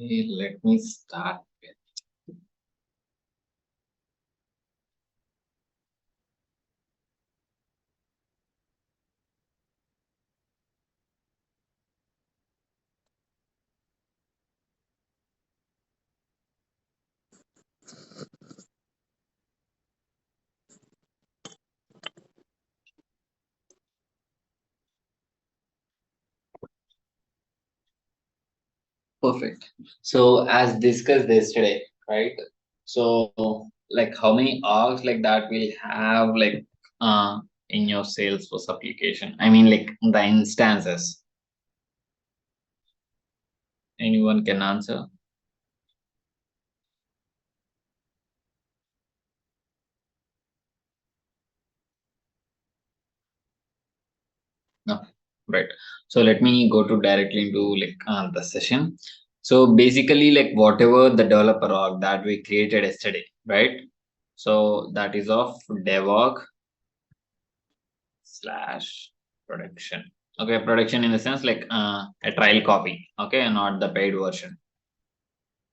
Okay, let me start with. Perfect. So as discussed yesterday, right? So like how many arcs like that will have like in your Salesforce application? I mean like the instances. Anyone can answer? No. Right. So let me go to directly into like the session. So basically like whatever the developer org that we created yesterday, right? So that is of dev slash production. Okay, production in the sense like a trial copy. Okay, not the paid version.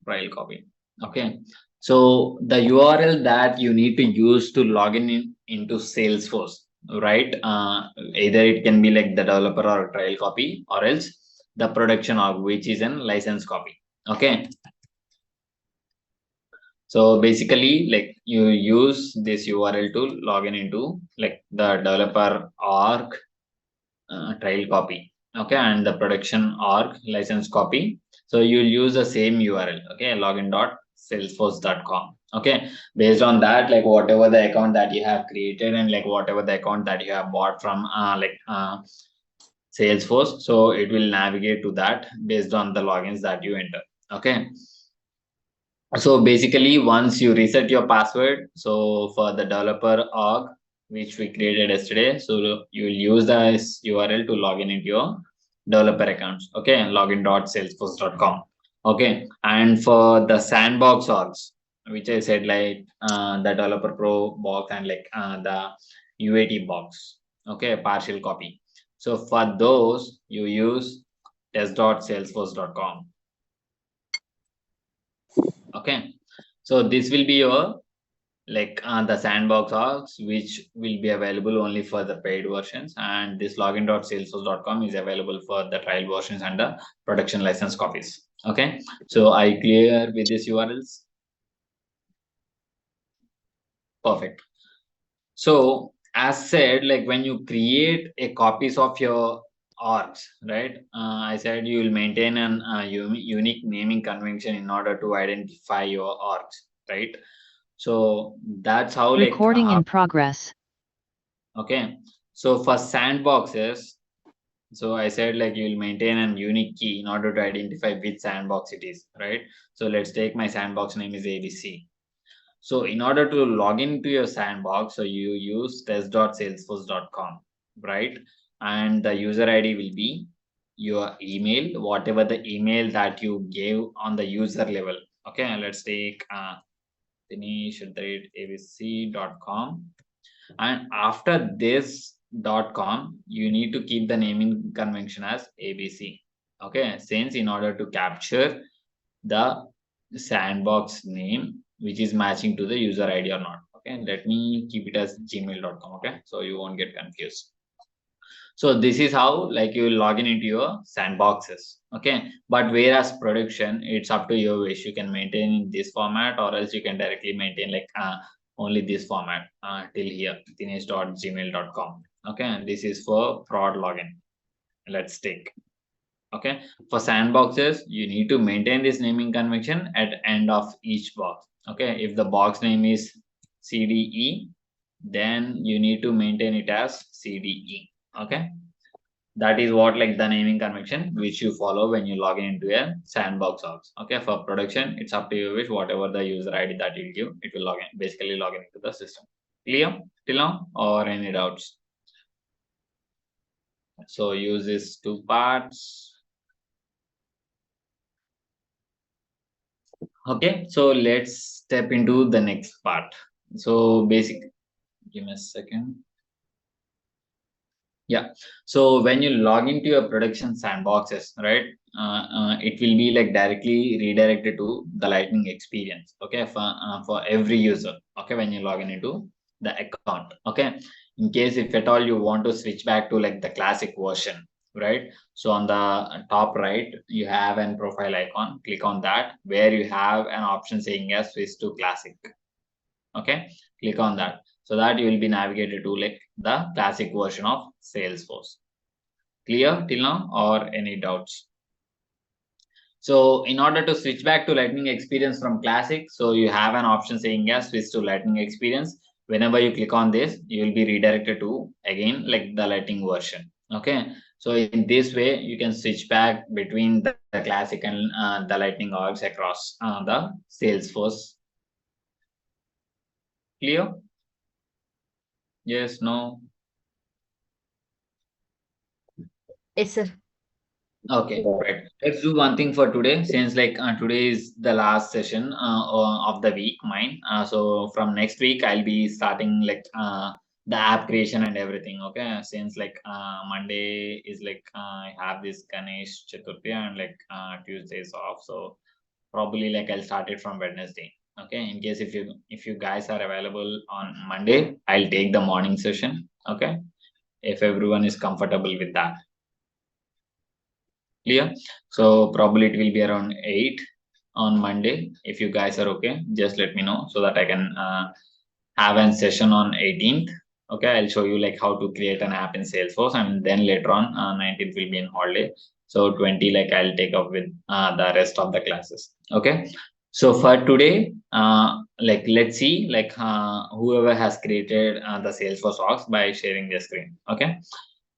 Trial copy. Okay. So the URL that you need to use to log into Salesforce, right? Either it can be like the developer or trial copy, or else the production org, which is an license copy. Okay. So basically, like you use this URL to log into like the developer org trial copy, okay, and the production org license copy. So you'll use the same URL, okay, login.salesforce.com. Okay, based on that, like whatever the account that you have created and like whatever the account that you have bought from Salesforce, so it will navigate to that based on the logins that you enter. Okay, so basically once you reset your password, so for the developer org which we created yesterday, so you'll use this URL to log in into your developer accounts. Okay, login.salesforce.com. Okay, and for the sandbox orgs, which I said like the developer pro box and like the UAT box. Okay, partial copy. So for those you use test.salesforce.com. Okay, so this will be your like the sandbox orgs, which will be available only for the paid versions, and this login.salesforce.com is available for the trial versions and the production license copies. Okay, so I clear with these URLs. Perfect. So as said, like when you create a copies of your orgs, right? I said you will maintain an unique naming convention in order to identify your orgs, right? So that's how like Recording in progress. okay. So for sandboxes, so I said like you'll maintain an unique key in order to identify which sandbox it is, right? So let's take my sandbox name is ABC. So in order to log into your sandbox, so you use test.salesforce.com, right? And the user ID will be your email, whatever the email that you gave on the user level. Okay, let's take Dinesh@abc.com. And after this .com, you need to keep the naming convention as ABC. Okay, since in order to capture the sandbox name which is matching to the user ID or not. Okay, let me keep it as gmail.com. Okay, so you won't get confused. So this is how like you will log in into your sandboxes. Okay, but whereas production, it's up to your wish. You can maintain in this format, or else you can directly maintain like only this format till here dinesh.gmail.com. Okay, and this is for prod login. Let's take. Okay, for sandboxes you need to maintain this naming convention at end of each box. Okay, if the box name is CDE, then you need to maintain it as CDE. Okay, that is what like the naming convention which you follow when you log in into a sandbox orgs. Okay, for production it's up to you which whatever the user ID that you give, it will log in, basically log in into the system. Clear till now or any doubts? So use these two parts. Okay, so let's step into the next part. So basic, give me a second. Yeah. So when you log into your production sandboxes, right, it will be like directly redirected to the Lightning experience. Okay, for every user. Okay, when you log in into the account. Okay, in case if at all you want to switch back to like the classic version, right? So on the top right, you have an profile icon. Click on that, where you have an option saying as switch to classic. Okay, click on that, so that you will be navigated to like the classic version of Salesforce. Clear till now, or any doubts? So in order to switch back to Lightning experience from classic, so you have an option saying yes, switch to Lightning experience. Whenever you click on this, you will be redirected to again like the Lightning version. Okay, so in this way you can switch back between the classic and the Lightning orgs across the Salesforce. Clear? Yes, no? Yes, sir. Okay, right. Let's do one thing for today, since like today is the last session of the week, mine. So from next week, I'll be starting like the app creation and everything. Okay, since like Monday is like I have this Ganesh Chaturthi and like Tuesday is off, so probably like I'll start it from Wednesday. Okay, in case if you guys are available on Monday, I'll take the morning session. Okay, if everyone is comfortable with that. Clear? So probably it will be around 8 on Monday. If you guys are okay, just let me know so that I can have a session on 18th. Okay, I'll show you like how to create an app in Salesforce, and then later on 19th will be in holiday. So 20 like I'll take up with the rest of the classes. Okay. So for today, like let's see like whoever has created the Salesforce orgs by sharing their screen. Okay.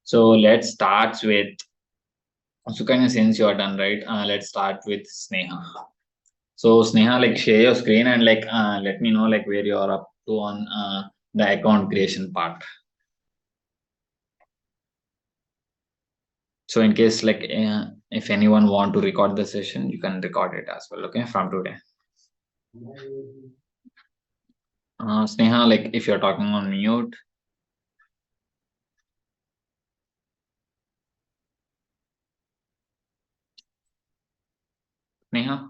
So let's start with Sukanya, since you are done, right? Let's start with Sneha. So Sneha, like share your screen and like let me know like where you are up to on the account creation part. So in case like if anyone want to record the session, you can record it as well. Okay, from today. Sneha, like if you're talking on mute. Sneha.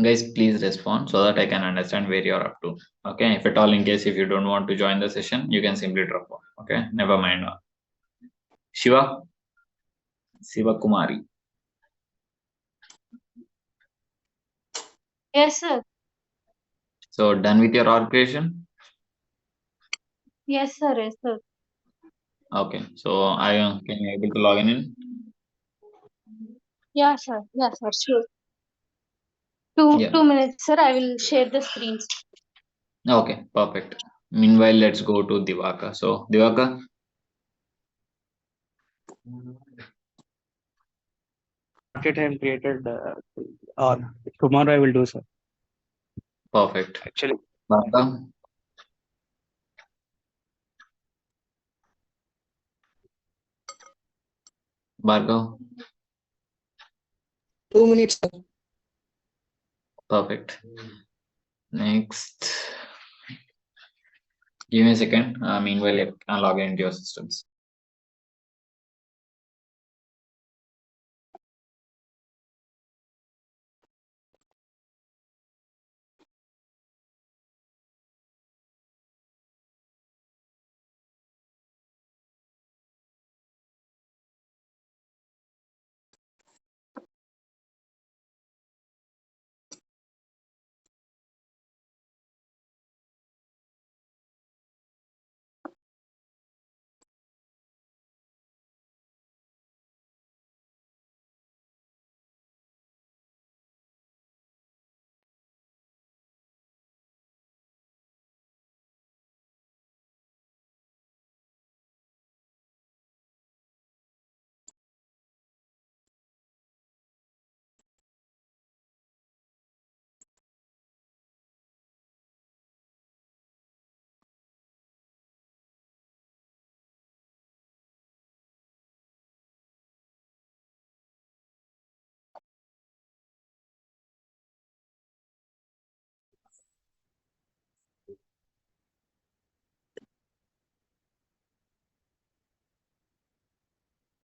Guys, please respond so that I can understand where you're up to. Okay, if at all in case if you don't want to join the session, you can simply drop off. Okay, never mind. Shiva, Shiva Kumari. Yes, sir. So done with your org creation? Yes, sir. Yes, sir. Okay. So I can you able to log in? Yeah, sir. Yeah, sir. Sure. Two Yeah. 2 minutes, sir. I will share the screens. Okay. Perfect. Meanwhile, let's go to Divaka. So Divaka. Market and created tomorrow I will do, sir. Perfect. Actually, Bhargav. Bhargav. 2 minutes. Perfect. Next. Give me a second. Meanwhile, I'll log into your systems.